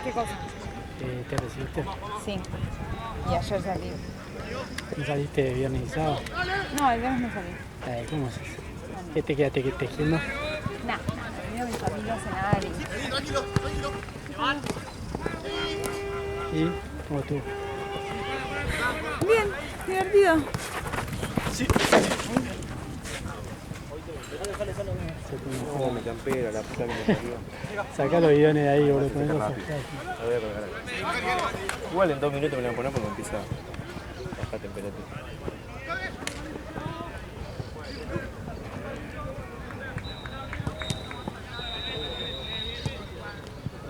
¿Qué cosa? ¿Te recibiste? Sí. Y ayer salí. ¿No saliste viernes y sábado? No, el viernes no salí. ¿Cómo es eso? ¿Qué te quedaste tejiendo? Nah, vino mi familia a cenar y... ¿Y cómo estuvo? Bien, divertido. No, mi campera, la puta que me salió. Sacá los guiones de ahí, boludo. Ponelo La acá. voy a colgar acá. Igual en 2 minutos me la voy a poner porque empieza a bajar temperatura.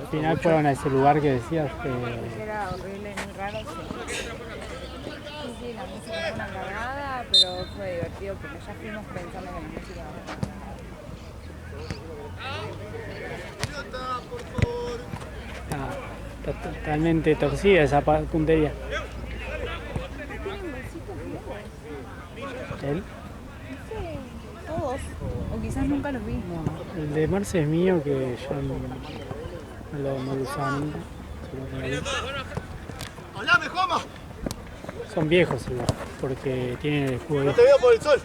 Al final fueron a ese lugar que decías. Era horrible y muy raro, sí. Sí, la música fue una cagada, pero fue divertido porque ya fuimos pensando que la música... Está totalmente torcida esa puntería. ¿Él? Sí, todos. O quizás nunca los vi. El de Marce es mío, que yo no lo usaba nunca. ¡Hablame, Juanma! Son viejos igual, porque tienen el escudo. ¡No te veo por el sol!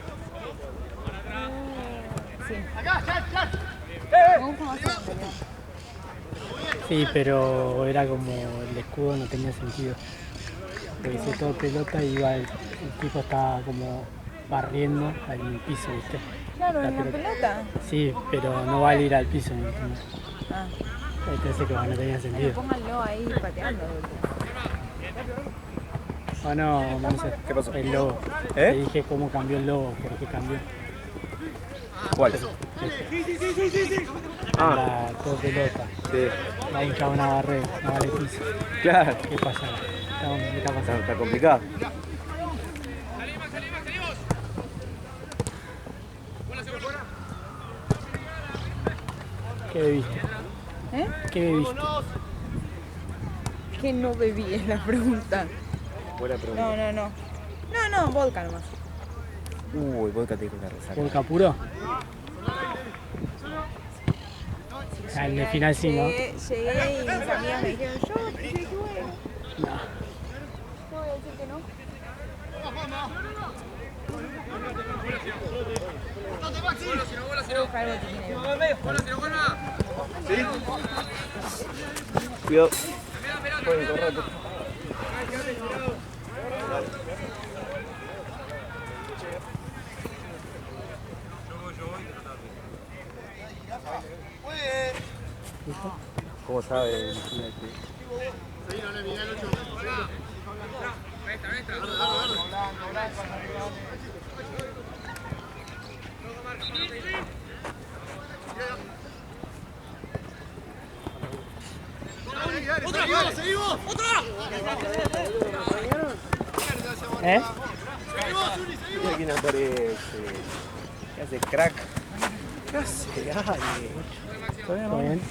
Sí. ¡Acá, ya! Me gusta más el anterior. Sí, pero era como el escudo no tenía sentido. Porque hice todo pelota y iba el tipo estaba como barriendo ahí en el piso, ¿viste? Claro, en la pelota. Sí, pero no vale ir al piso, ¿me entiendes? Ah, Entonces como no tenía bueno, sentido. pónganlo ahí pateando. Oh no, Monse, ¿Qué pasó? el logo. Te dije cómo cambió el logo, por qué cambió. ¿Cuál? La todo pelota. Sí. La hincha una barrera, no vale piso. Claro. ¿Qué pasa? ¿Qué está pasando? Está complicado. ¿Qué bebiste? ¿Eh? ¿Qué bebiste? Que no bebí es la pregunta. Buena pregunta. No, vodka nomás. Uy, vodka te dijo una resaca. ¿Vodka puro? En el final sí, ¿no? Llegué y mis amigas me dijeron, yo dije que bueno. No. No voy a decir que no. Voy a buscar algo que tiene. Cuidado. Pueden correr. ¿Cómo sabe el jinete? ¡Otra! ¡Seguimos! ¡Otra! ¿Eh? Mira quién aparece. ¿Qué hace, crack? ¿Qué hace? Dale. ¿Todo bien? ¿Todo bien?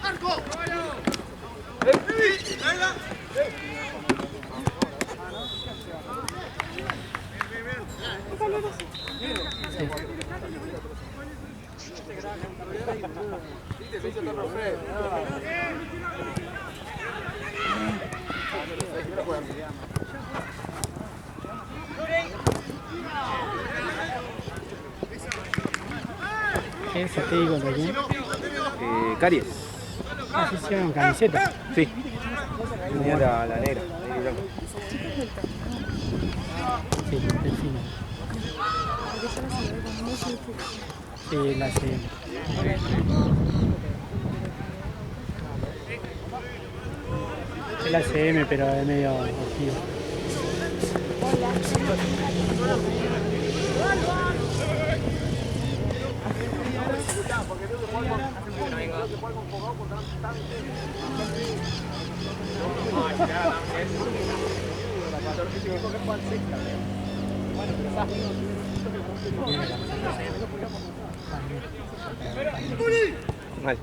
¡Arco! ¿Qué se te digo contra quién? Caries. Ah, se hicieron camiseta. Sí. Tenía la negra. Sí, delfino. Sí, la CM. Es la CM, pero es medio activo. Mal.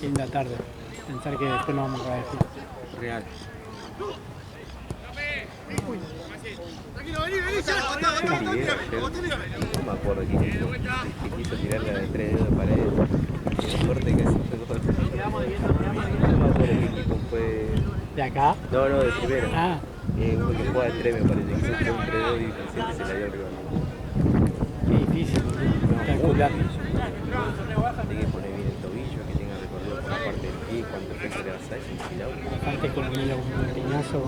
Linda tarde. Pensar que después no vamos a caer. Real. Tranquilo, vení, Sergio. No me acuerdo que quiso tirarla de 3 dedos de pared. Qué fuerte que es ese gol. No me acuerdo qué equipo fue. ¿De acá? No, de primero. Ah, Uno que juega de 3 me parece. Quiso tirar un 3 dedos y Vicente se la dio arriba. qué difícil, calcular. Hay que poner bien el tobillo, que tenga recorrido por la parte del pie, cuando pese le vas a eso, Antes con un piñazo.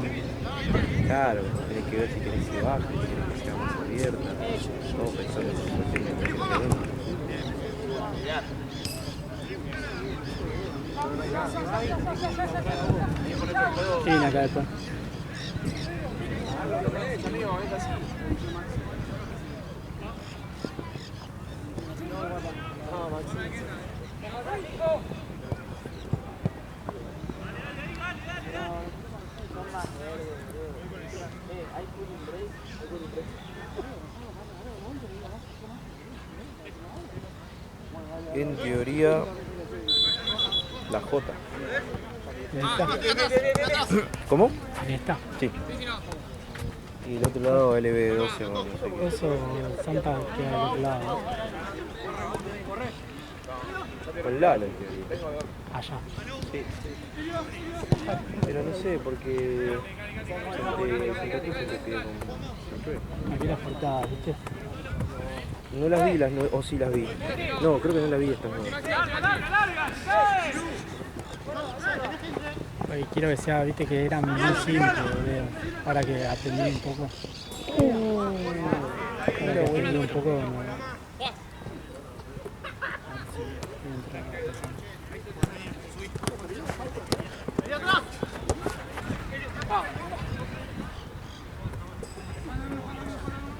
claro, tenés que ver si querés que se baje, si querés que sea más abierta, todo pensando en su técnica. Sí, acá después. En teoría, la J. ¿Cómo? Ahí está. Sí. Y el otro lado LB12 o no sé qué. Eso, Santa queda del otro lado. Con Lalo en teoría. Allá. Sí. Pero no sé, porque Santa Cruz se pide con Santuario. Aquí las portadas, ¿viste? No las vi, o sí las vi. No, creo que no las vi estas nuevas. Oye, quiero que sea, viste que eran muy simples, boludo. Ahora que aprendí un poco. Ahora que aprendí un poco, no.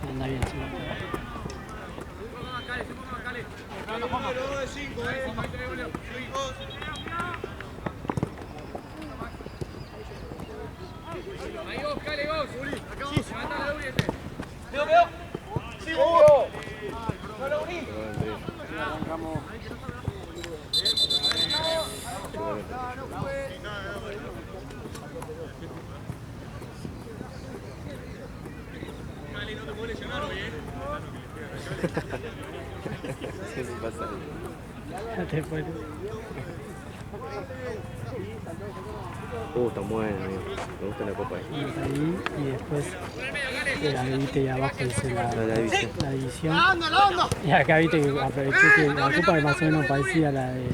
Anda bien, sí. Ahí vos, Cale, vos. Levanta la Uri. Sí, no lo uní. Cale, no te puedo lesionar hoy, ¿Qué se pasa? Después. Está bueno, amigo. Me gusta la copa ahí. Ahí, y después la viste y abajo dice la división. Y acá viste que aproveché que la copa es más o menos parecida a la de.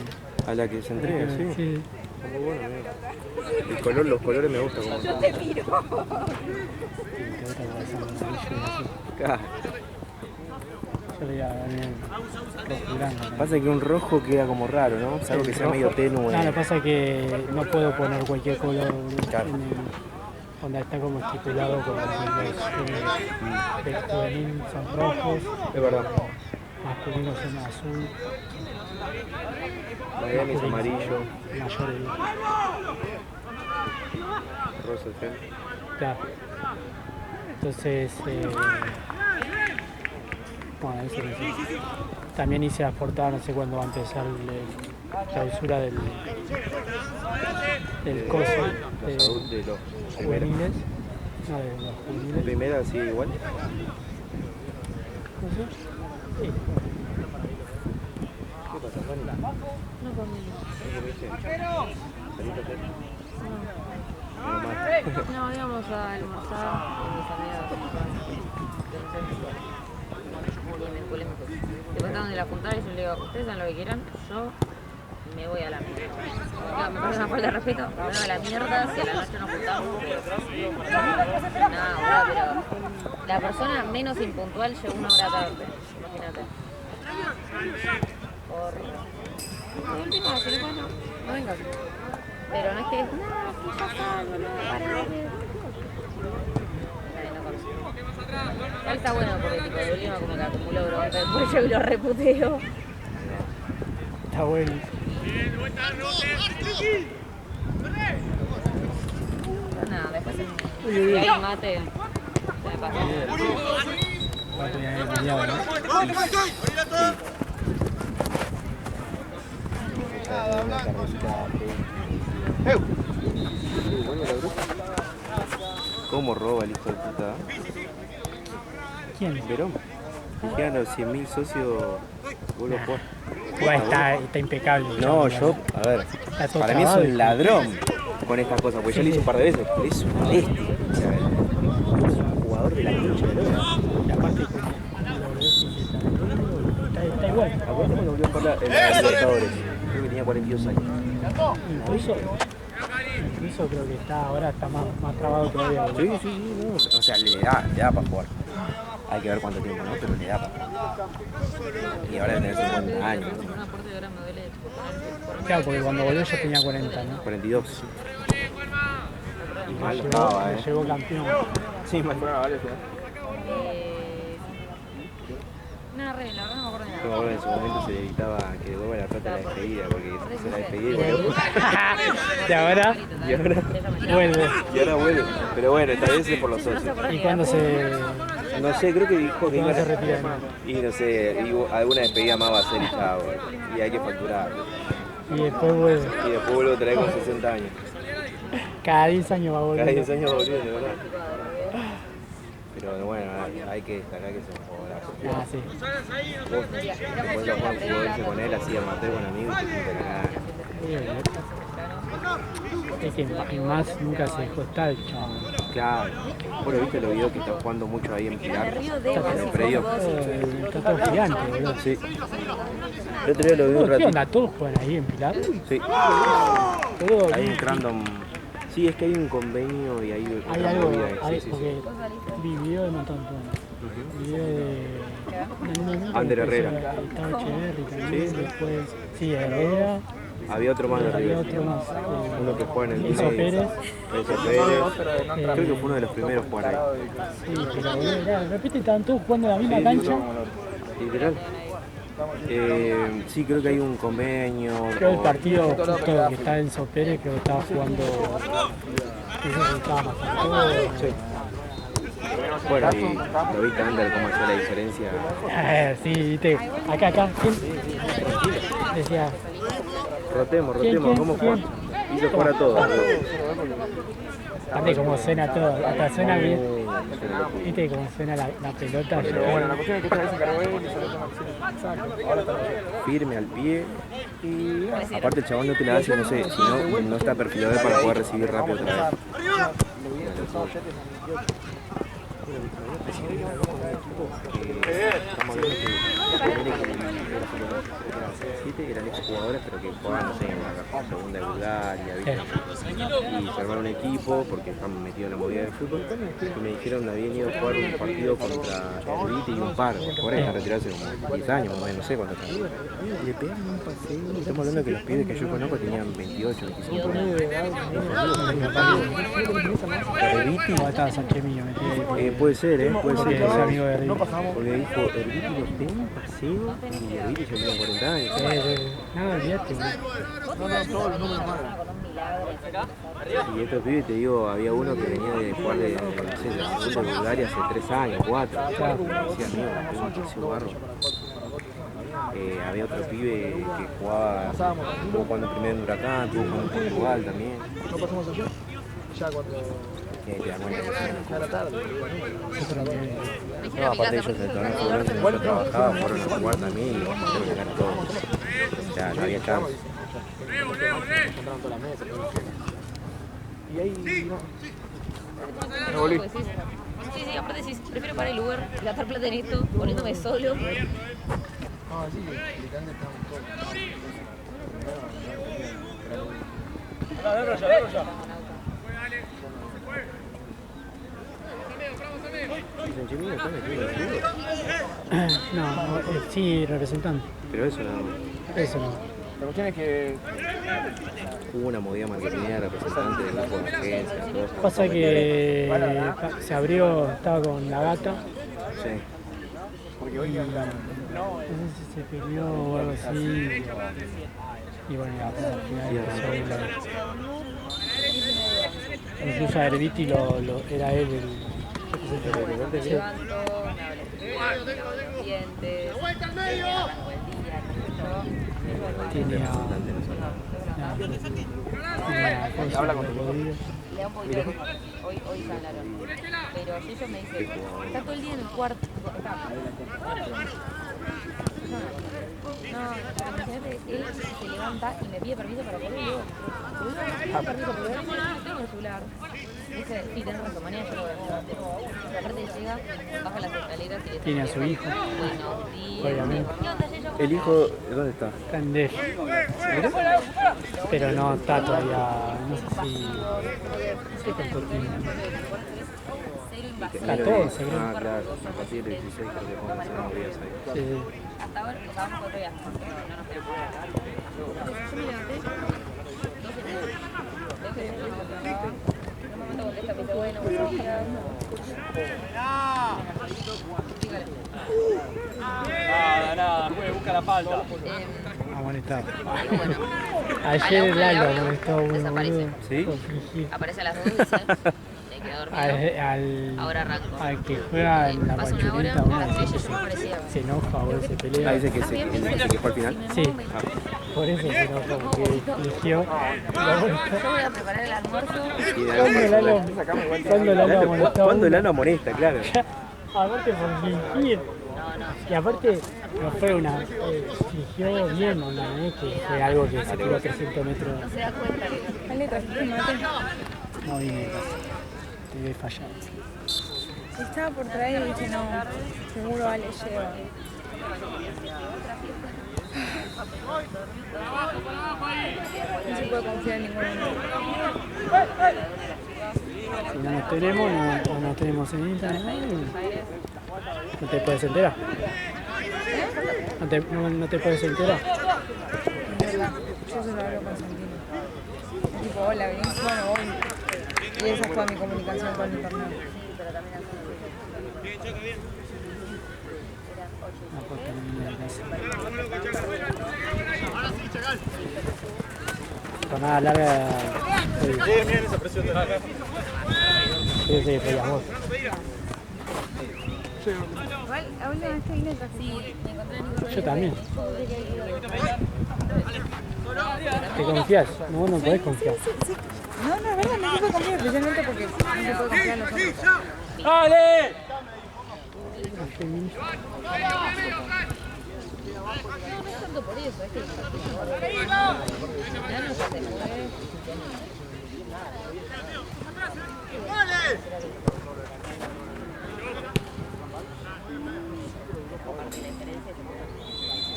A la que se entrega, sí. Sí. Está muy bueno, amigo. Los colores me gustan como son. Y te gusta pasar amarillo y azul. Claro. Yo le iba a dar rojo y blanco. Pasa que un rojo queda como raro, ¿no? Salvo que sea medio tenue. No, lo que pasa es que no puedo poner cualquier color Claro. en el, donde está como estipulado con los el juvenil son rojos, Es verdad. masculinos son azul, Miami es amarillo, mayores. rosa el centro. Claro. Entonces, bueno, eso no sé. También hice las portadas, no sé cuándo va a empezar la clausura del coso, de Los adultos de los primeros. juveniles. No, de los juveniles. Primera sí igual. No sé. Sí. ¿Qué pasa, Fanny? No comí. ¿No comiste? ¿Saliste a hacer? No, íbamos a almorzar con mis amigos. Entonces, polémico. Después estaban de la juntada y yo le digo, ustedes saben lo que quieran, yo me voy a la mierda. Me parece una falta de respeto, me voy a la mierda, si a la noche nos juntamos. No, pero la persona menos impuntual llegó 1 hora tarde, imagínate. Horrible. Y última, si no, no vengas. Pero no es que, no, que ya salgo, no, pará. Igual está bueno porque tipo de última como que acumulo bronca, después yo lo reputeo. Está bueno. Pero nada, después si hay mate, se me pasa. Bueno, ya he cambiado, ¿no? Una carnecita Bueno, la bruja. ¿Cómo roba el hijo de puta? ¿Quién? Verón. Dijeron a los 100.000 socios, vos lo jugás. Igual está impecable. No, chabón, yo, a ver, Está todo para mí es trabado, un ladrón con estas cosas, porque yo lo hice un par de veces, pero es un bestia. O sea, es un jugador de la concha de lora. Y aparte, como lo ves y está igual. Aparte cuando volvió a jugar en la Libertadores, creo que tenía 42 años. Incluso creo que ahora está más trabado todavía. Sí, no. O sea, le da para jugar. Hay que ver cuánto tiempo, ¿no? Pero le da para jugar. Y ahora debe tener 50 años. Una parte de ahora me duele por Claro, porque cuando volvió yo tenía 40, ¿no? 42. Y mal Llegó, estaba, llegó campeón. Sí, mal estaba, vale. Una regla, la verdad no me acuerdo de Yo me nada. acuerdo en su momento se dedicaba a que devuelva la plata a la despedida, porque se la despedida ¿Y ahora? y ahora Vuelve. y ahora vuelve. Pero bueno, esta vez es por los socios. ¿Y cuándo se, No sé, creo que dijo que iba cuándo se a retira de nuevo? y no sé, alguna despedida más va a hacer y chao. Y hay que facturar. Y después vuelve. Y después vuelvo a traer con 60 años. Cada 10 años va a volver. Cada 10 años volviendo, ¿verdad? Pero bueno, hay que destacar que es un jugadorazo. Ah, sí. Vos, después de jugar fútbol con él, así amateur con amigos, te pinta la cara. Es que más nunca se dejó estar el chabón. Claro. Bueno, viste los videos que está jugando mucho ahí en Pilar. Río de En el predio. Está todo gigante, boludo. Sí. El otro día lo vi un ¿Qué ratito. onda? ¿Todos juegan ahí en Pilar? Sí. Todo Hay un random. Sí, es que hay un convenio y hay hay otra algo, movida. hay, Sí. porque vi video de un montón de video de Ander Herrera. Estaba Echeverri también, Sí. después sí, Herrera, Había otro más de había River. otro más, Uno que juega en el Enzo medio. Pérez. Enzo Pérez. Creo que fue uno de los primeros jugar ahí. Sí, pero boludo, de repente estaban todos jugando en la misma cancha. Literal. Sí, creo que hay un convenio. Creo el partido justo que está Enzo Pérez, creo que estaba jugando. Eso que estaba más Bueno, y lo viste Ander cómo hacía la diferencia. sí, viste, acá, ¿quién? Decía, Rotemos, ¿Quién? ¿cómo juega? Hizo jugar a todos. aparte como suena todo, hasta suena bien, viste cómo suena la pelota. Bueno, la cuestión es que esta vez se encargó él y se lo toma exacto. Ahora está Firme al pie. Y aparte el chabón no te la hace, no sé, si no está perfilado para poder recibir rápido otra vez. Estamos hablando que eran exjugadores, pero que jugaban, no sé, en la segunda de Bulgaria, ¿viste? Y se armaron un equipo porque están metidos en la movida del fútbol. Y me dijeron que habían ido a jugar un partido contra Erviti y un par. Ahora están retirados hace como 10 años, más o menos, no sé cuánto están. Y le pegan un paseo. Estamos hablando de que los pibes que yo conozco tenían 28, 25 años. Erviti, No, estaba Sánchez Millo metido ahí. puede ser, puede Porque ser. es amigo de River. Porque dijo, Erviti los pega un paseo y Erviti ya tiene 40 años. No, olvídate. Y estos pibes, te digo, había uno que venía de jugar de, no sé, de la segunda de Bulgaria hace 3 años, 4. Decía, amigo, tengo un paseo barro. Había otro pibe que jugaba, estuvo jugando primero en Huracán, estuvo jugando en Portugal también. No pasamos allá. Ya cuando Te das cuenta que ya era tarde. no, aparte ellos el torneo fútbol que yo trabajaba, fueron a jugar también y vamos a sacar todo. O sea, no había chance. Encontraron toda la mesa. Y ahí no. Me volví. Sí, aparte sí, prefiero parar el Uber, gastar plata en esto, poniéndome solo. No, sí, literalmente estamos todos. ¿Y Sanchimino está metido en el fútbol? No, sí, representante. Pero eso no. Eso no. La cuestión es que Hubo una movida marketingera representante del grupo de agencia, todo eso. Pasa que se abrió, estaba con la gata. Sí. porque hoy No sé si se peleó o algo así. Y bueno, ya, pues, al final empezó incluso a Erviti era él el representante. Sí. Levanto, me hablo de dientes, arranco el día, Tiene a... representante de nosotros. Habla con tu Rodríguez. Le da un poquito de hoy ganaron. Pero ellos me dicen, está todo el día en el cuarto. No, imagínate, él se levanta y me pide permiso para poder y digo, permiso para poder, no tengo el celular. Dice, sí, tenés razón, mañana yo lo voy a hacer. Y aparte llega, baja las escaleras y le Tiene a su hijo. Buenos días. Obviamente. ¿Qué onda, Yeyo? ¿El hijo dónde está? Está en DEF. Pero no está todavía, no sé si... No sé cuánto tiene. Cero invasión. 14, creo. Ah, claro, a partir del 16 creo que podemos hacer movidas ahí. Sí. Hasta ahora estábamos 4 días, no nos quedamos. Yo me levanté, 12 días. En un momento contesta, me dice, bueno, buenos días. Nada, juez, busca la falta. Amonestado. Ayer Lalo amonestó uno, Desaparece. boludo. ¿Sí? Por fingir. Aparece a las 2 y dice, me quedé dormido. Ahora arranco. Al que juega en la Pasa una hora, ranchurita, a las 3 yo uno no aparecía. se enoja o se pelea. Ah, dice que fue al final. Sí, por eso se enoja, porque eligió. Yo voy a preparar el almuerzo. Y de ¿Cuándo Lalo amonestó? ¿Cuándo Lalo amonesta? Claro. Aparte por fingir. No. Y aparte no fue una... Eligió bien, no es que fue algo que se tiró 300 metros. No se da cuenta que... Dale, trajiste un mate. No vine casi. Te he fallado. Estaba por traer y dije, no, seguro Ale lleva. No se puede confiar en ninguno. Si no nos tenemos, o no tenemos en Instagram, no te puedes enterar. No te puedes enterar. Es verdad, yo solo hablo con Santino. Tipo, hola, venís, bueno, voy. Y esa fue mi comunicación con internet. No puedo terminar de casa. Jornada larga. Bien esa presión de la Sí, podías vos. Igual, la última vez que vine trajiste. Yo también. ¿Te confías? No, no podés confiar. No, es verdad, no se puede confiar, especialmente porque no se puede confiar en los hombres. ¡Dale! No es tanto por eso, es que...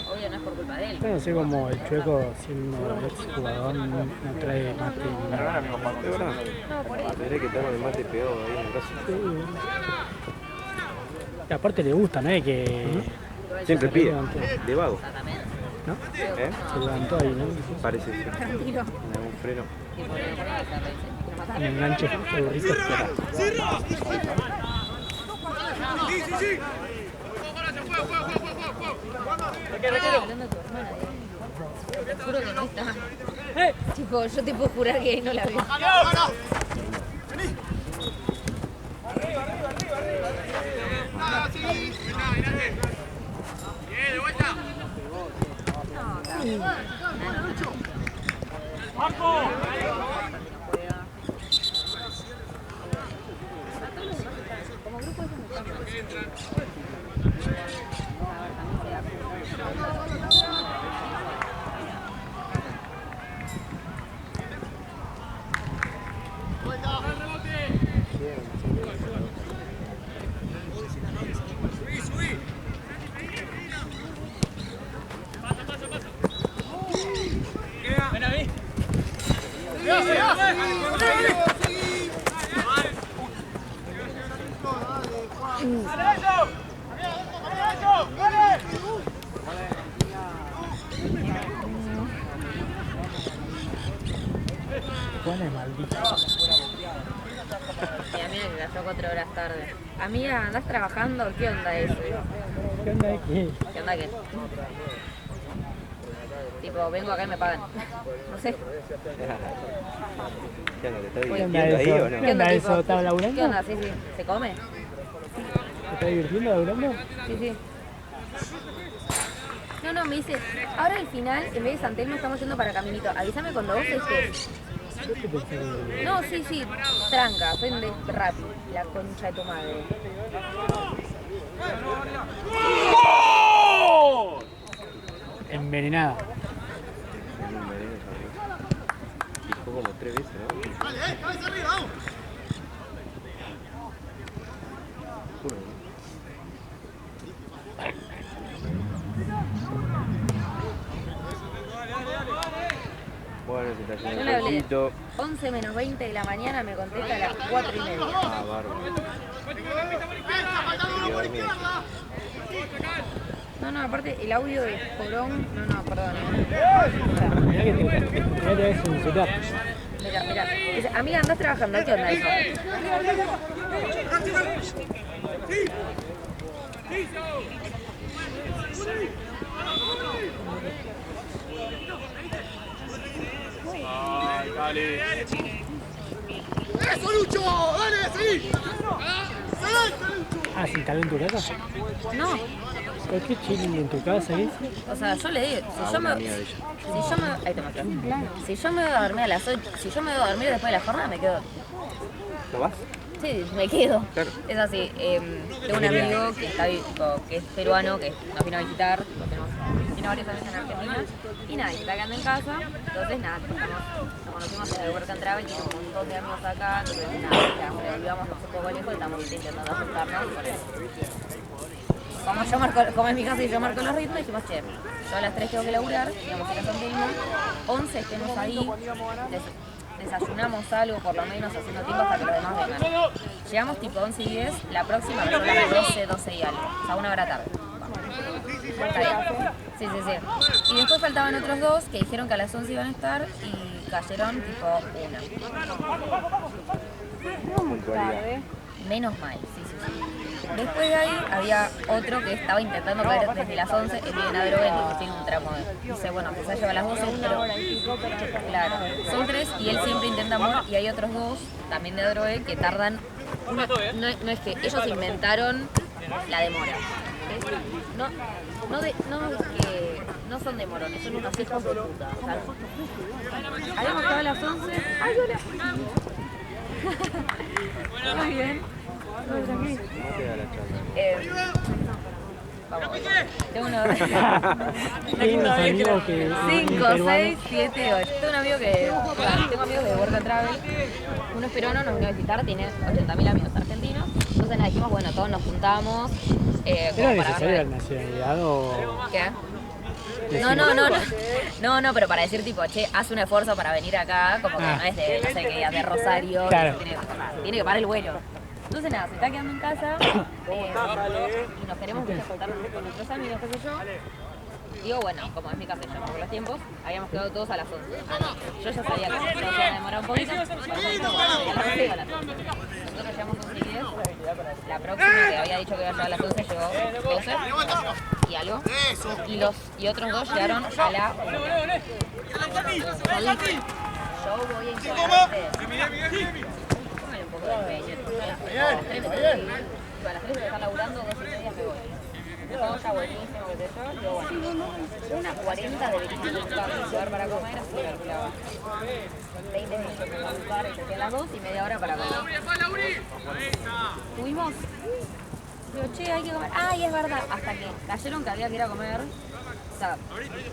Obvio, no es por culpa de él. Yo no sé cómo el Chueco, siendo exjugador, no trae mate ni nada. De verdad. Tendré que tomar el mate pegado ahí en el brazo. Y aparte le gusta, ¿no? Es que Siempre pide. De vago. ¿no? ¿Eh? Se levantó ahí, ¿no? Parece ser. En algún freno. Un enganche de burrito. Hablando de tu hermana, te juro que no está. Tipo, yo te puedo jurar que no la veo. Como grupo es un Ven a mí. ¿Cuál es maldito? Mi amiga que cayó 4 horas tarde. Amiga, ¿andás trabajando? ¿Qué onda eso? ¿Qué onda de qué? ¿Qué onda qué? Tipo, vengo acá y me pagan. No sé. ¿Qué onda? ¿Te estás ¿Qué onda divirtiendo ahí eso? o no? ¿Qué onda eso? ¿Estás ¿Qué laburando? onda? Sí, sí. ¿Se come? ¿Te estás divirtiendo laburando? Sí, sí. No, me dice, ahora al final, en vez de San Telmo estamos yendo para Caminito. Avísame cuando vos estés. No, sí, tranca, soy de rápido, la concha de tu madre. Envenenada. En un veneno, ¿sabes? Dijo como 3 veces, ¿no? Vale, cabeza arriba, vamos. Juro, ¿no? Bueno, se está Yo yendo le un hablé poquito. 11 menos 20 de la mañana, me contesta a las 4:30. Ah, bárbaro. Quería dormir. No, aparte el audio de Porón, perdón. Mirá que te voy a censurar. Mira. Dice, amiga, andás trabajando, ¿qué onda eso? Dale. ¡Eso, Lucho! ¡Dale, seguí! Ah, ¿se instaló en tu casa? No, ¿Por qué chilling en tu casa, dice? o sea, yo le digo, ahí te muestro. Si yo me voy a dormir a las 8, si yo me voy a dormir después de la jornada, me quedo. ¿No vas? Sí, me quedo. Claro. Es así, tengo un amigo que que es peruano, que nos vino a visitar, vino varias veces en Argentina, y nada, y está quedando en casa, entonces nada, nos conocimos en el Work and Travel, tiene un montón de amigos acá, entonces nada, vivamos un poco lejos y estamos intentando aceptarnos por eso. Como es mi casa y yo marco los ritmos, dijimos, che, yo a las 3 tengo que laburar, íbamos a ir a San Telmo, 11 estemos ahí, desayunamos algo por lo menos haciendo tiempo hasta que los demás vengan. Llegamos tipo 11 y 10, la próxima que son las 12 y algo, o sea, 1 hora tarde. ¿Está bien? Sí. Y después faltaban otros 2 que dijeron que a las 11 iban a estar y cayeron tipo 1. Puntualidad. Menos mal, sí. Después de ahí había otro que estaba intentando caer desde las 11, él vive en Adrogué, entonces tiene un tramo dice, bueno, quizás lleva a las 12, pero claro, son 3 y él siempre intenta morir, y hay otros 2, también de Adrogué, que tardan, no es que ellos inventaron la demora, no son demorones, son unos hijos de puta, o sea, habíamos estado a las 11, ¡ay, hola! Muy bien. ¿Cómo te da la charla? Vamos. Tengo unos Tengo unos amigos que... 5, 6, 7, 8. Tengo amigos de Work and Travel. Uno es peruano, nos vino a visitar, tiene 80.000 amigos argentinos. Entonces nos dijimos, bueno, todos nos juntamos. ¿Era necesario la nacionalidad o...? ¿Qué? No, pero para decir tipo, che, haz un esfuerzo para venir acá, como que no es de, no sé, que digas de Rosario, claro. Tiene que pagar el vuelo. Entonces nada, se está quedando en casa y nos queremos juntar con nuestros amigos, qué sé yo. Digo, bueno, como es mi casa, yo por los tiempos, habíamos quedado todos a las 11. Yo ya sabía que se iba a demorar un poquito, por eso dije, bueno, a las 11 iba a las 11. Nosotros llegamos 11 y 10, la próxima que había dicho que iba a llegar a las 11 llegó 12 y algo, y otros 2 llegaron a la 1. Yo voy a informarte. Un poco de empeño. A las 3 voy a estar laburando, 2 y media me voy. Todo está buenísimo, qué sé yo. Digo, bueno, una 40 de llevar para comer, así que calculaba 20 minutos para buscar, y se las 2 y media hora para comer. Fuimos. Digo, che, hay que comer. Ay, es verdad. Hasta que cayeron que había que ir a comer. O sea,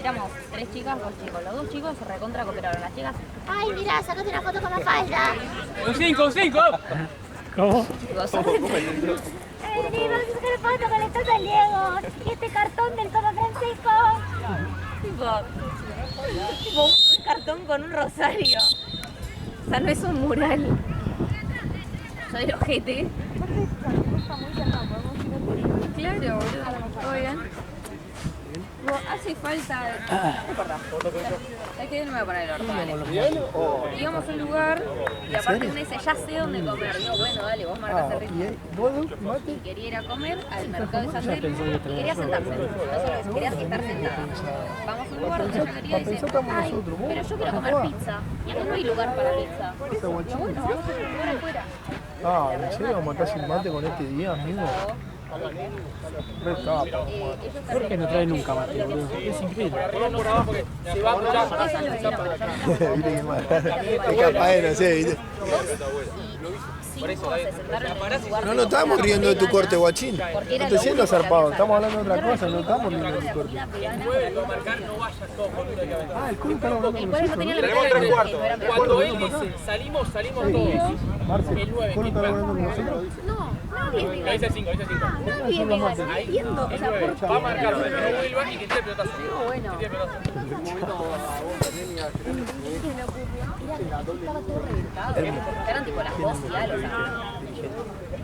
éramos 3 chicas, 2 chicos. Los 2 chicos se recontra cooperaron. Las chicas, Ay, mira, sacate una foto con la falda. Un 5. ¿Cómo? Vení, vamos a sacar foto con la estatua del Diego. Y este cartón del Papa Francisco. tipo un cartón con un rosario. O sea, no es un mural. Soy el ojete. Claro, boludo. ¿Todo bien? Hace falta... No importa. ¿Sabes qué? No me voy a poner el orto, dale. Íbamos a un lugar y aparte uno dice, ya sé dónde comer. Digo, bueno, dale, vos marcas el ritmo. Y quería ir a comer al mercado de San Telmo y quería sentarse. No solo eso, quería estar sentada. Vamos a un lugar donde yo quería y dice, ay, pero yo quiero comer pizza. Y acá no hay lugar para pizza. Digo, bueno, vamos a un lugar afuera. ¿En serio vamos a estar sin mate con este día, amigo? Jorge no trae nunca mate, boludo. Es increíble. Por abajo que si vamos ya. Es capaz de, no sé, ¿viste? No nos estamos riendo de tu corte, guachín. No te sientas zarpado, estamos hablando de otra cosa, no estamos riendo de tu corte. Ah, el culo está hablando con nosotros. Tenemos 3/4. Cuando él dice salimos todos. Marce, El 9. ¿el culo está hablando con nosotros? Lo dice 5, lo dice 5. Va a marcar que no vuelva y que tire pelotazo. Bueno. Que tire pelotazo. Estaba todo reventado. Eran tipo las 2 y algo.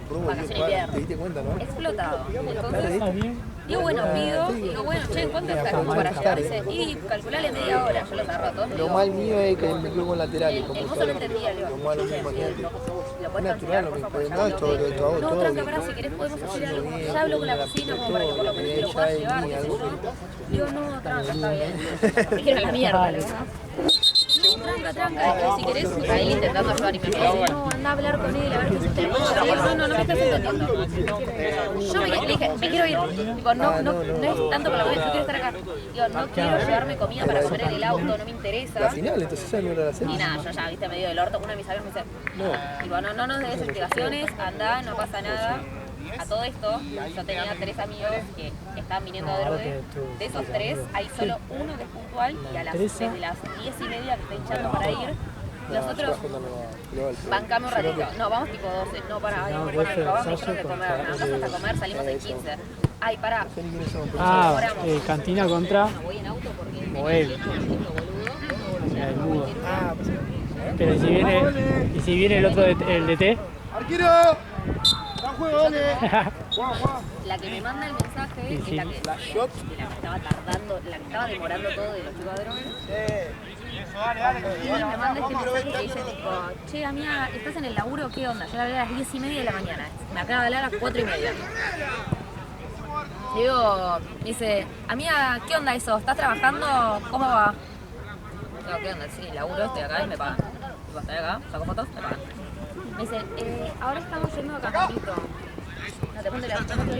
Vacaciones de invierno. ¿Te diste cuenta, no? Explotado. Entonces, ¿Está bien? digo, bueno, pido. Digo, bueno, che, ¿cuánto está para llegar? Dice, y calculale media hora. Yo los agarro a todos. Lo mal mío es que me quedo con laterales. El mozo no entendía, le Lo digo. malo mío, imagínate. Lo puedes Natural, cancelar, lo por que favor, pero ya no es hablo. todo, lo hago No, todo. tranca, pará, si querés podemos hacer algo. Ya hablo con la cocina como para que por lo menos te lo puedas llevar, qué sé yo. Digo, no, tranca, está bien. Me dijeron a la mierda, le digo, ¿no? Tranca, si querés, a él intentando ayudar y me dice, no, anda a hablar con él, a ver qué se te puede hacer. No me estás entendiendo. Yo le dije, me quiero ir. Digo, no es tanto para la yo quiero estar acá. Digo, no quiero llevarme comida para comer en el auto, no me interesa. La final, entonces esa no era la serie. Y nada, yo ya, viste, medio del orto. Una de mis amigas me dice, digo, no nos des explicaciones, anda, no pasa nada. A todo esto, yo tenía 3 amigos que estaban viniendo a Drogué. De esos 3, hay solo uno que es puntual y a desde las 10:30 que está hinchando para ir. Los otros, bancamos un ratito. No, vamos tipo 12. No, para, ay, no, vamos a comer. Vamos hasta comer, salimos en 15. Ay, pará. Ah, cantina contra Voy en auto porque Boel. El mudo. Pero ¿y si viene el otro, el DT? ¡Arquero! ¡Está juego, dale! la que me manda el mensaje es la que estaba tardando, la que estaba demorando todo de los chicos de Drogué. Y me manda este mensaje que dice tipo, che amiga, ¿estás en el laburo? ¿Qué onda? Yo la hablé a las 10:30 de la mañana. Me acaba de hablar a las 4:30. Y digo, me dice, amiga, ¿qué onda eso? ¿Estás trabajando? ¿Cómo va? Digo, ¿qué onda? Sí, laburo, estoy acá y me pagan. Digo, estoy acá, saco fotos, me pagan. Me dice, ahora estamos yendo a Campito. No te cuento el audio porque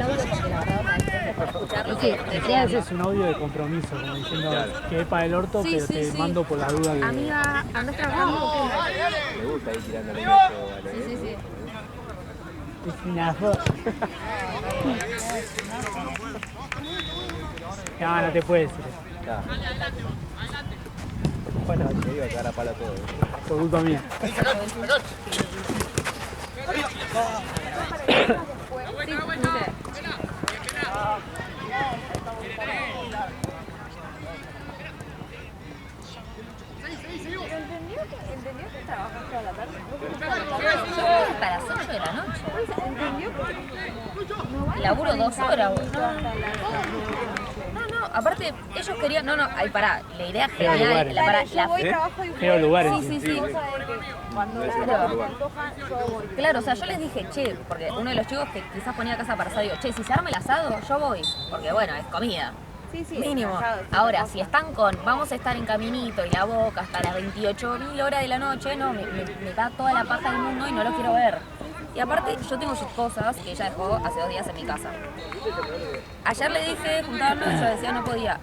la verdad es para escucharlo. Ese es un audio de compromiso, como diciendo que es para el orto, Sí, pero sí, te sí. mando por la duda que... Amiga, ¿andás trabajando? Me gusta ir tirando el Sí. Es una joda. No te puedes decir eso. Bueno, te iba a cagar a palo todo. Por culpa mía. ¿Entendió que trabajas toda la tarde? Hasta las 8 de la noche. ¿Entendió que Laburo 2 horas, güey. No, aparte, ellos querían. No, ahí pará. La idea genial. yo voy, trabajo y Creo lugares. Sí. cuando No, se me antoja, yo voy. Claro, o sea, yo les dije, che, porque uno de los chicos que quizás ponía casa para asado, digo, che, si se arma el asado, yo voy. Porque bueno, es comida. Sí, Mínimo. asado, Ahora, si están con, vamos a estar en Caminito y La Boca hasta las 28.000 horas de la noche, no, me da toda la paja del mundo y no lo quiero ver. Y aparte, yo tengo sus cosas que ella dejó hace 2 días en mi casa. Ayer le dije juntarnos y yo decía no podía.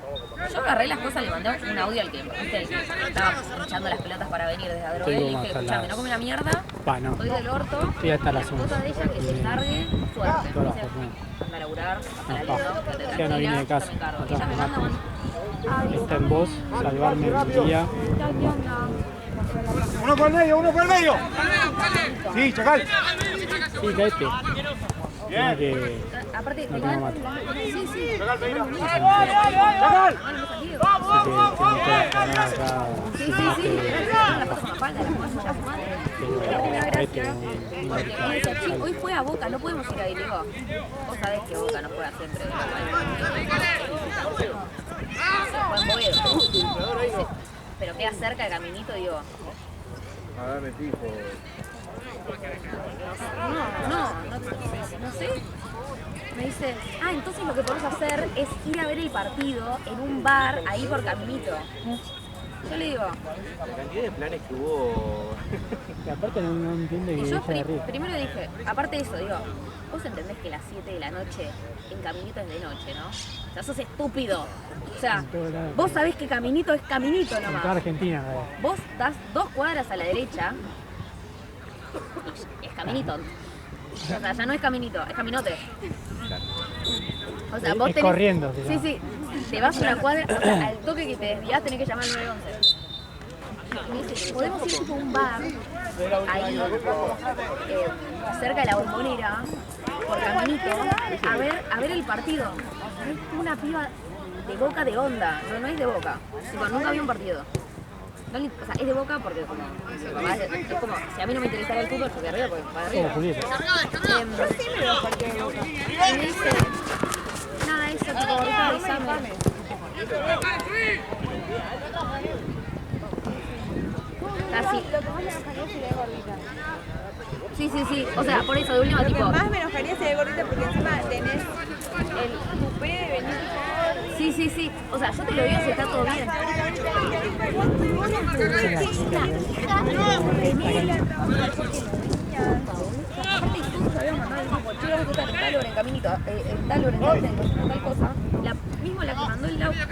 Yo agarré las cosas, le mandé un audio al que, ¿viste? El que estaba echando las pelotas para venir desde Adrogué. Le dije, escuchame, no come una mierda, No. estoy del orto. Estoy hasta las 11. Cosa de ella que se cargue, suerte. Todas las Dice, jornadas. anda a laburar, hasta la paja. luz, quédate Ya no tranquila, vine de casa, yo me encargo. no Y ella me trabajo manda Está en vos, salvarme el día. Uno por el medio, uno por el medio. Sí, Chacal. Sí, caete. Tiene que... aparte, No tengo mate. sí. Chacal. Tiene toda la jornada acá. Sí. La cosa más falta, la cosa ya su madre. Pero Una caete, gracia. Porque me dice, che, hoy fue a Boca, no podemos ir ahí. Le digo, vos sabés que Boca no juega siempre. Fue en Boedo. Dice, pero queda cerca de Caminito, digo. A ver, me fijo. No sé. Me dice, entonces lo que podemos hacer es ir a ver el partido en un bar ahí por Caminito. Yo le digo. La cantidad de planes que hubo. Y aparte no entiende que Y yo ella de arriba. primero dije, aparte de eso, digo, vos entendés que las 7 de la noche en Caminito es de noche, ¿no? O sea, sos estúpido. O sea, En todo lado. vos sabés que Caminito es Caminito En toda nomás. Argentina, Vos das 2 cuadras a la derecha y es Caminito. O sea, ya no es Caminito, es Caminote. O sea, vos Es tenés... corriendo, se Sí, llama. sí. Te vas una cuadra, o sea, al toque que te desvías tenés que llamar al 911. Me dice, podemos ir tipo a un bar, ahí cerca de la Bombonera, por Caminito, a ver el partido. Es una piba de Boca de onda, no es de Boca. Tipo, nunca vi un partido. No, o sea, es de Boca porque como, es como, si a mí no me interesara el fútbol, yo voy arriba, porque para arriba. Como Julieta. Y me dice, nada, eso, tipo, ahorita avísame. Así. Sí, sí, sí. O sea, por eso, de última, Lo que tipo. más me enojaría sería gordita porque encima tenés el tupé de venir. Sí, sí, sí. O sea, yo te lo digo si está todo bien. Aparte, todos habíamos mandado el grupo, che, vamos a estar en tal hora en Caminito, en tal hora en tal cosa. La que mandó el audio.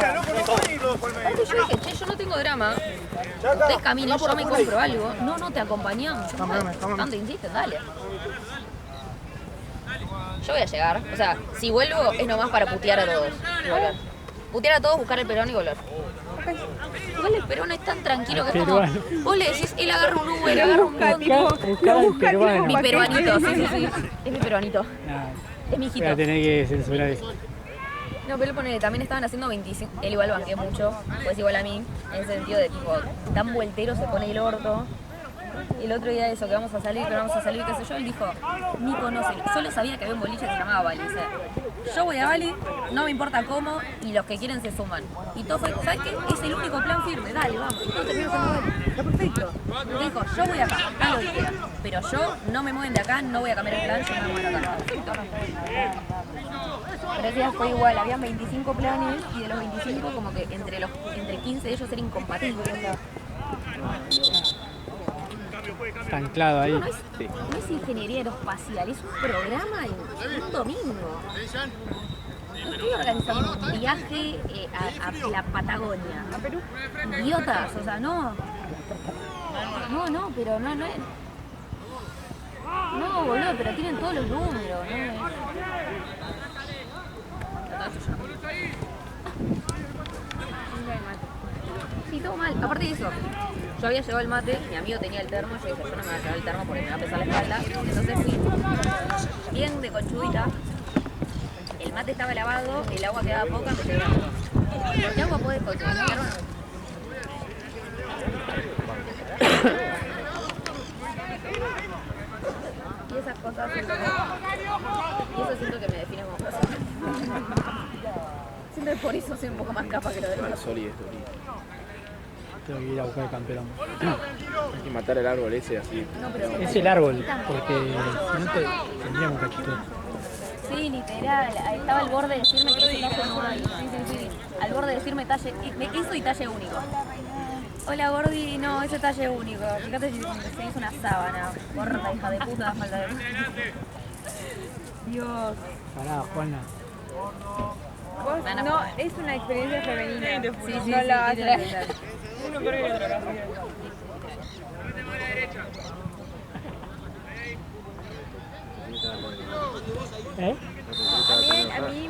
Aparte yo dije, che, yo no tengo drama. Ustedes caminen, yo me compro algo. No, te acompañamos. Tanto insisten, dale. Yo voy a llegar. O sea, si vuelvo es nomás para putear a todos y volver. Putear a todos, buscar el Perón y volver. Igual el Perón es tan tranquilo que es como... Vos le decís, él agarra un Uber, agarra un bondi. Buscar al peruano. Mi peruanito, sí. Es mi peruanito. Nah, Es mi hijito. voy a tener que censurar eso. No, pero él pone, también estaban haciendo 25, él igual banqué mucho, pues igual a mí, en el sentido de tipo, tan vueltero se pone el orto. Y el otro día de eso, que vamos a salir, qué sé yo, él dijo, ni conoce, solo sabía que había un boliche que se llamaba Bali. O sea, yo voy a Bali, no me importa cómo, y los que quieren se suman. Y todo fue, ¿sabes qué? Es el único plan firme, dale, vamos. Y todo terminó siendo Bali. Está perfecto. Y dijo, yo voy acá, acá lo que quieran. Pero yo no me mueven de acá, no voy a cambiar el plan, yo me muevo acá. Perfecto. Pero ese día fue igual, habían 25 planes y de los 25 como que entre 15 de ellos eran incompatibles. O sea, Está anclado ahí. no es ingeniería aeroespacial, es un programa en un domingo. No estoy organizando un viaje a la Patagonia. ¿A Perú? Idiotas, o sea, no. No, pero no es. No, boludo, pero tienen todos los números, ¿no? Sí, todo mal. Aparte de eso, yo había llevado el mate, mi amigo tenía el termo, yo dije, yo no me voy a llevar el termo porque me va a pesar la espalda. Entonces fui bien de conchudita. El mate estaba lavado, el agua quedaba poca, me llevé. ¿Qué agua podés consumir? Y esas cosas, y eso siento que me define como persona. Siento que por eso soy un poco más capa que lo demás. Al sol y esto, tío. Tengo que ir a buscar el camperón. Hay que matar el árbol ese así. No, pero Es el árbol, porque si no tendríamos cachito. sí, literal. Estaba al borde de decirme que ese talle no hay. Sí. Al borde de decirme talle, eso y talle único. Hola, Gordi, no, ese talle único. Fíjate si se hizo una sábana. Gorda, hija de puta, falta de... Dios. Pará, Juana. Vos no, es una experiencia femenina. Sí, no la vas a literal. entender. ¿Eh? A mí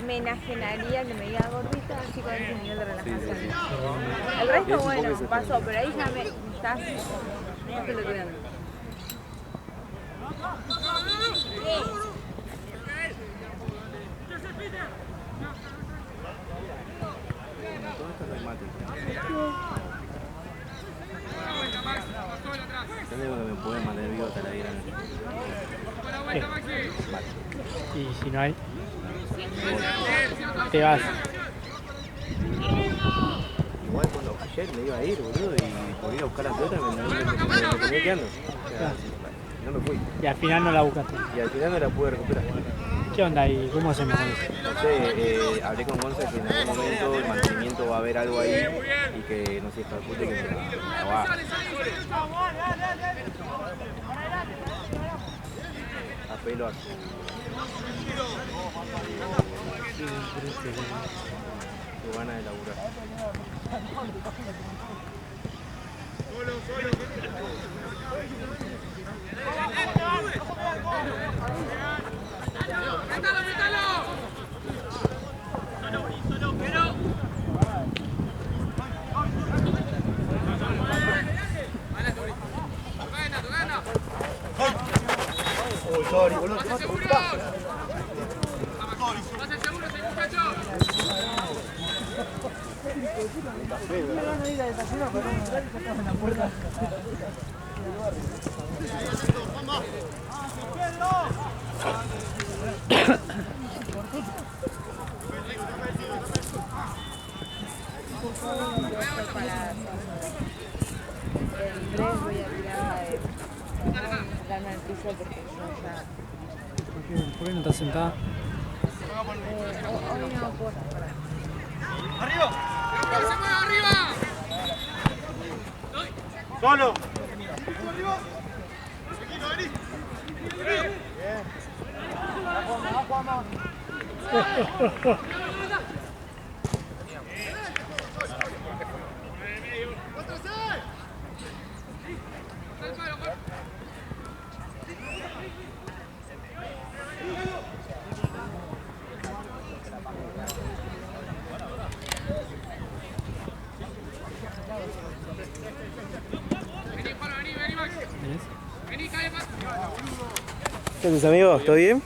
me enajenaría que me diga gordita así con ese nivel de relajación. El resto, bueno, pasó, pero ahí ya me estás pelotudeando. Todo esto no hay mate. Yo digo que me puede mantener vivo hasta la gran. ¿Qué? Y si no hay, te vas. Igual cuando ayer me iba a ir, boludo, y por ir a buscar la pelota me terminé quedando. O sea, no me fui. Y al final no la buscaste. Y al final no la pude recuperar. ¿Qué onda ahí? ¿Cómo hacemos con eso? No sé, hablé con Gonza que en algún momento el mantenimiento va a haber algo ahí y que no sé, está el puto que me la baja. Apelo a su gana de laburar. Sorry, boludo. Voy a tirar la piso porque yo ya... ¿Por qué no estás sentada? Hoy no puedo estar. ¡Arriba! ¡Se mueve arriba! ¡Solo! ¡Arriba! ¿Qué haces, amigos? ¿Todo bien?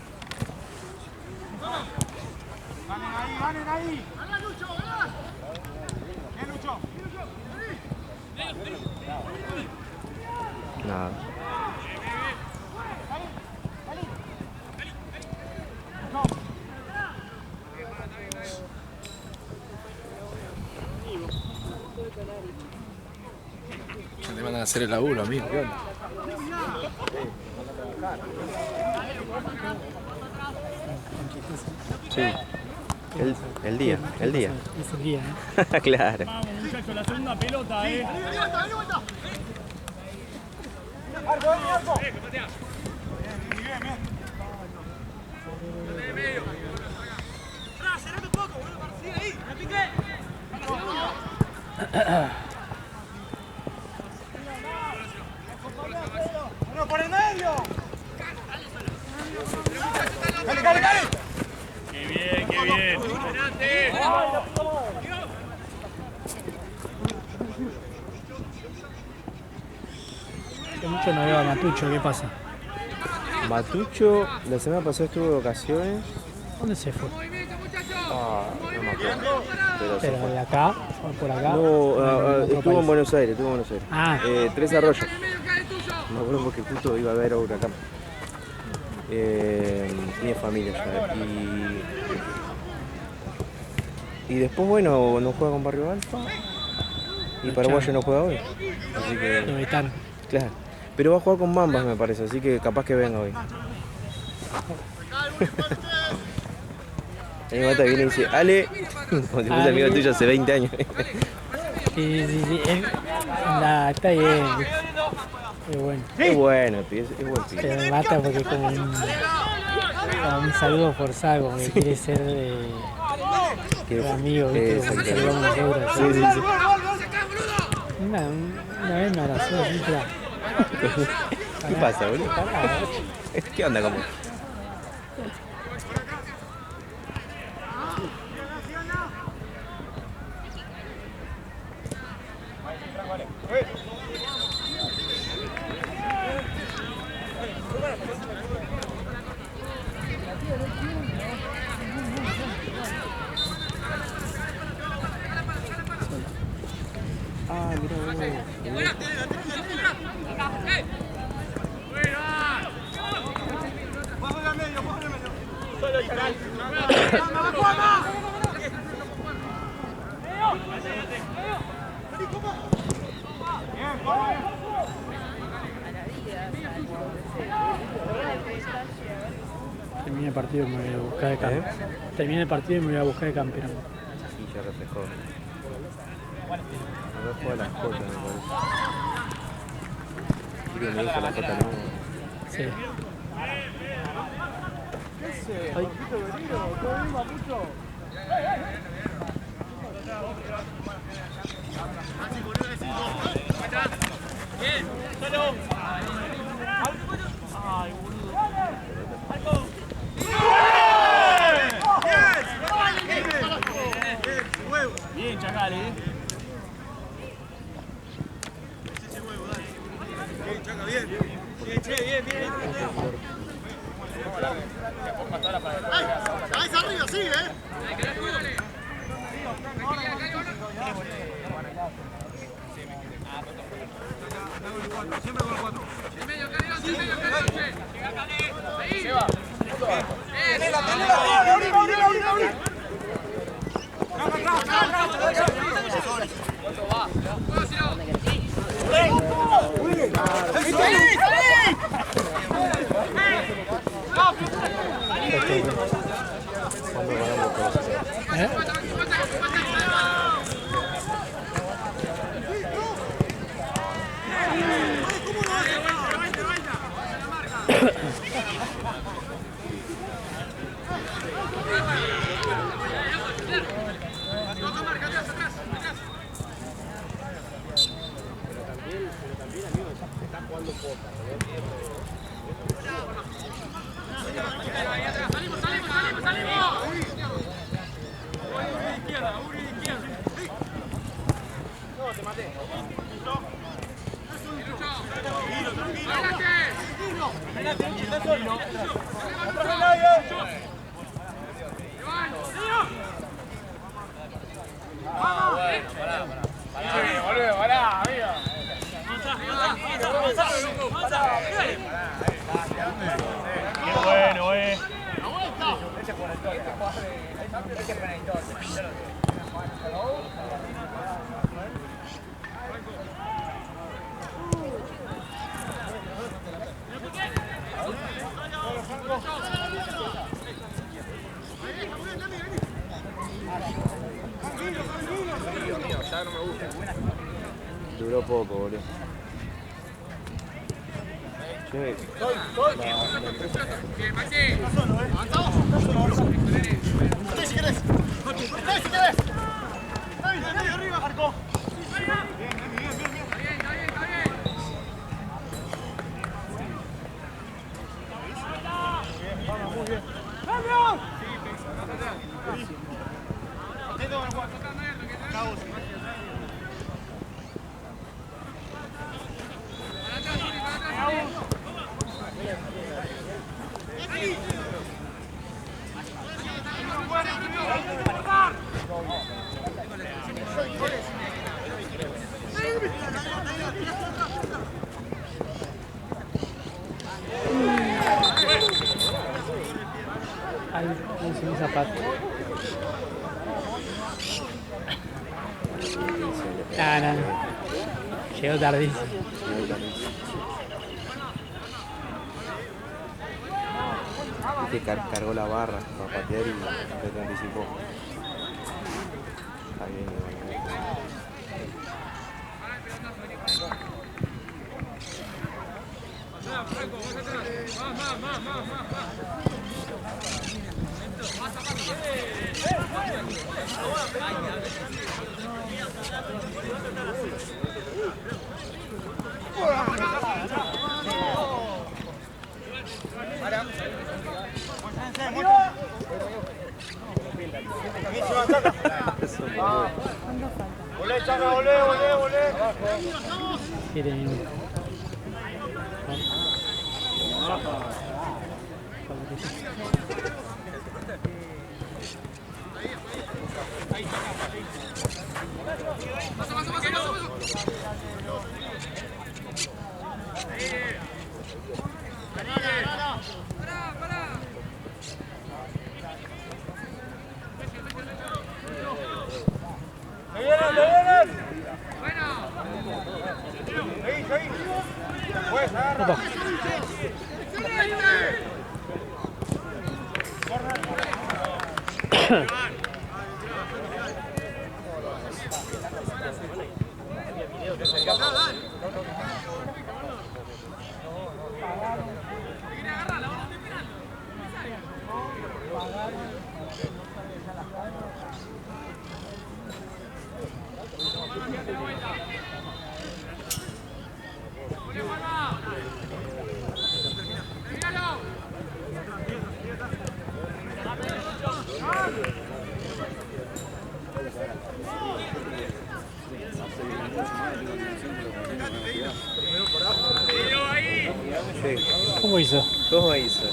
¡Ganen ahí! ¡Gana, Lucho! ¡Gana! ¡Bien, Lucho! Nada. Ya te mandan a hacer el laburo, amigo. ¿Qué onda? Sí. El día. Es el día, ¿eh? Claro. Vamos, muchachos, la segunda pelota, ¡Eh, vuelta! ¡Arco, arco! Bien, bien. ¡De medio! ¡Atrás, cerrate un poco, boludo! ¡Sigue ahí! ¡Me piqué! ¡Uno por el medio! ¡Dale! ¡Qué bien, qué bien! ¡Adelante! Hace mucho no veo a Matucho, ¿qué pasa? Matucho, la semana pasada estuvo de vacaciones. ¿Dónde se fue? Ah, no me acuerdo. Pero se ¿Pero fue. de acá? ¿O por acá? No, otro estuvo en país? Buenos Aires, Ah. 3 Arroyos. Me acuerdo porque justo iba a ver a Huracán. Tiene familia ya. Y después, bueno, no juega con Barrio Alfa. Y Paraguayo no juega hoy. Así Lo que, vetaron. claro. Pero va a jugar con Mambas, me parece, así que capaz que venga hoy. Ahí Mata viene y dice, Ale, como si fuese amigo tuyo hace 20 años. Sí. Está bien. Es bueno. Es bueno, es buen pibe. Pero me mata porque es como un saludo forzado, como que quiere ser de amigo, ¿viste? Como que saludamos nosotros. Sí. Una vez me abrazó así, claro. ¿Qué pasa, boludo? ¿Qué onda, como? Ah, mira, Termina partido y me voy a buscar de campeón. Termina el partido y me voy a buscar de campeón. Sí, ya refrescó. No juega las cotas, me parece. Sí, que me dijo la cota no. Sí. Ay, ¿todo bien, Mapucho? Bien, solo. Ay, boludo. Bien, Chacal, Bien, Chaca, bien. Bien, che, bien, bien. ¡Ahí arriba, sí, Siempre con los 4. En medio, Calidón, en medio, Calidón. Ahí. Se va. Tenela, abrí. ¿Cuánto va? Duró poco, boludo. Che, Ahí sin mi zapato. No. Llegó tardísimo. Viste, cargó la barra para patear y se anticipó. Está bien, Olé, Chaca, olé. 7 minutos. ¿Cómo hizo? ¿Cómo hizo?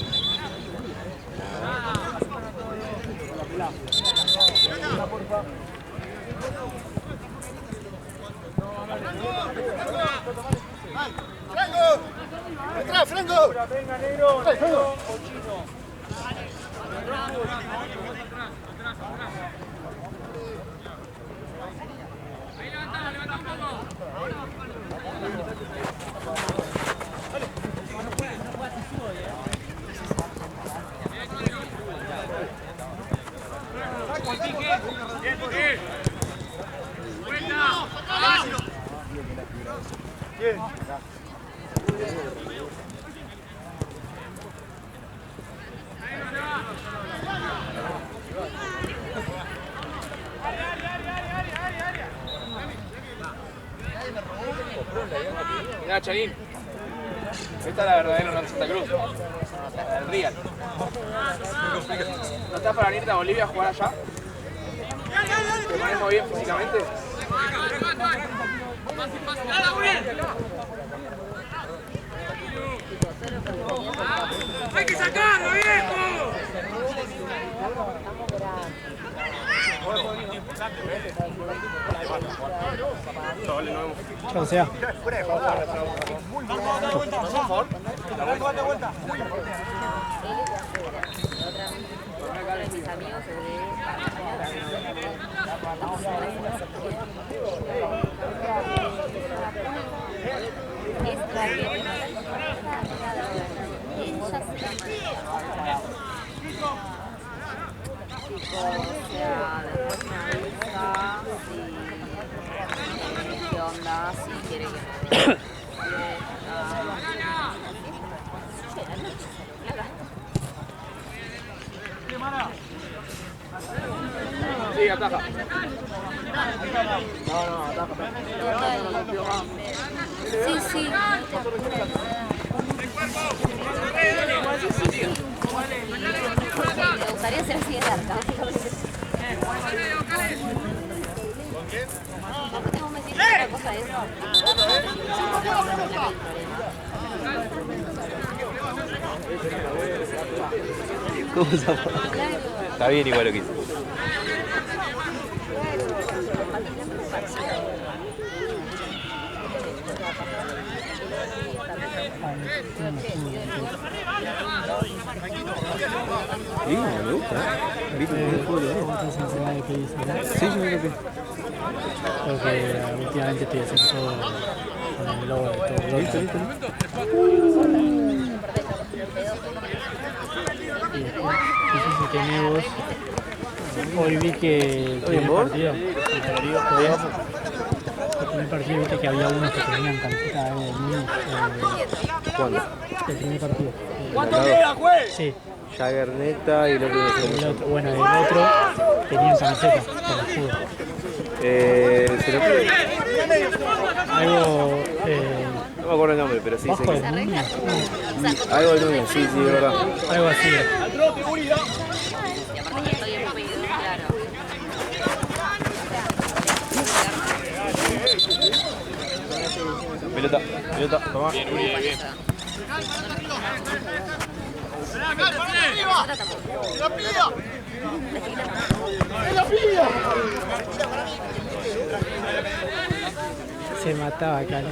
¡Atrás, Franco! Venga, negro, negro, cochino. Ahí levanta un poco. Bien, bien. Vuelta. Bien. Mirá, Charín. Esta es la verdadera Hernán Santa Cruz. El Real. ¿No estás para venirte a Bolivia a jugar allá? ¿Te ponemos bien físicamente? ¡Hay que sacarlo, viejo! Chao, sea. ¿Qué onda? Si quiere que Sí, ataja. Sí, sí. Me gustaría ser así de larga. ¿Por qué tengo un mesito otra cosa de eso? ¿Cómo se llama? Está bien igual lo que hizo. Sí, me gusta. ¿Viste el fútbol? ¿Estás encerrada de pedir? Sí, yo creo que. Porque últimamente estoy haciendo todo con el logo de todo. ¿Listo? Y después, fíjense que Nebos, hoy vi que el primer partido, viste que había unos que tenían camiseta de niños. ¿Cuándo? El primer partido. ¿Cuánto queda, juez? Sí. Jagger Neta y el otro El otro, bueno, el otro tenían camiseta con escudo. se lo pido. Algo No me acuerdo el nombre, pero sí sé bajo que. de niños. Algo de Núñez, sí, sí, es verdad. Algo así. Al trote, Gurida. Y aparte estoy en ruido, claro. Pelota, toma. Bien, Uribe, bien. Se mataba acá.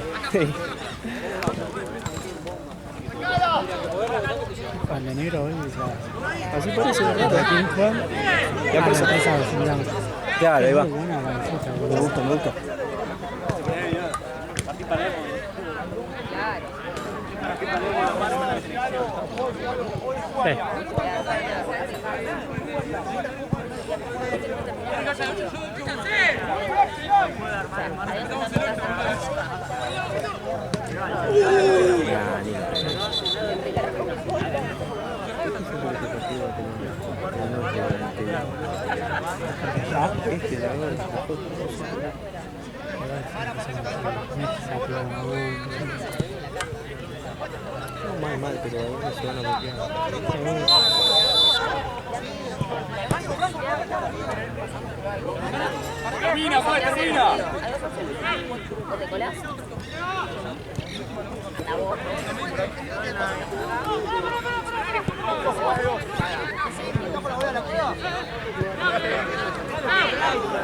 Cuando el negro hoy, o sea, así parece un rato aquí en Juan. Ya empezó a pensar, miramos. Claro, ahí va. Buena camiseta, Me boludo. gusta, me gusta. Sí. Mal, pero ahí no se van a bloquear. Termina, termina. ¿Te colás? La voz.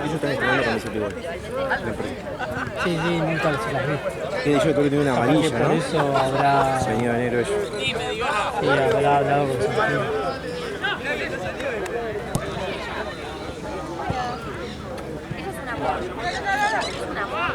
Ellos están entrenando con ese igual. Sí, nunca se las vi. Yo creo que tiene una amarilla, Por ¿no? eso habrá, Se han ido a enero ellos. sí, habrá hablado con Santiago. Ella es una amor. Es un amor.